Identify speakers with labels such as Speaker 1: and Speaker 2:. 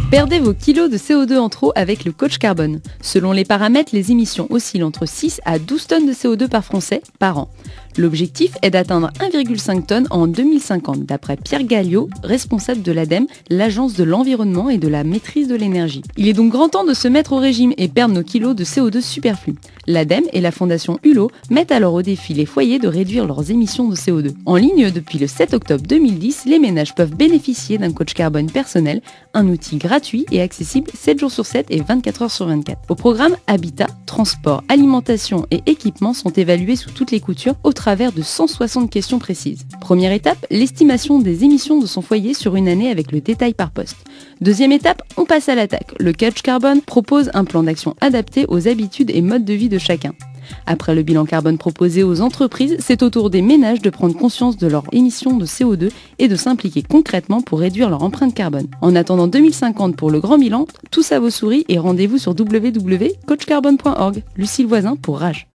Speaker 1: Perdez vos kilos de CO2 en trop avec le coach carbone. Selon les paramètres, les émissions oscillent entre 6 à 12 tonnes de CO2 par Français par an. L'objectif est d'atteindre 1,5 tonnes en 2050, d'après Pierre Galliot, responsable de l'ADEME, l'Agence de l'environnement et de la maîtrise de l'énergie. Il est donc grand temps de se mettre au régime et perdre nos kilos de CO2 superflus. L'ADEME et la fondation Hulot mettent alors au défi les foyers de réduire leurs émissions de CO2. En ligne depuis le 7 octobre 2010, les ménages peuvent bénéficier d'un coach carbone personnel, un outil gratuit et accessible 7 jours sur 7 et 24 heures sur 24. Au programme, habitat, transport, alimentation et équipement sont évalués sous toutes les coutures au travers de 160 questions précises. Première étape, l'estimation des émissions de son foyer sur une année avec le détail par poste. Deuxième étape, on passe à l'attaque. Le coach carbone propose un plan d'action adapté aux habitudes et modes de vie de chacun. Après le bilan carbone proposé aux entreprises, c'est au tour des ménages de prendre conscience de leurs émissions de CO2 et de s'impliquer concrètement pour réduire leur empreinte carbone. En attendant 2050 pour le grand bilan, tout ça vous sourit et rendez-vous sur www.coachcarbone.org. Lucille Voisin pour Rage.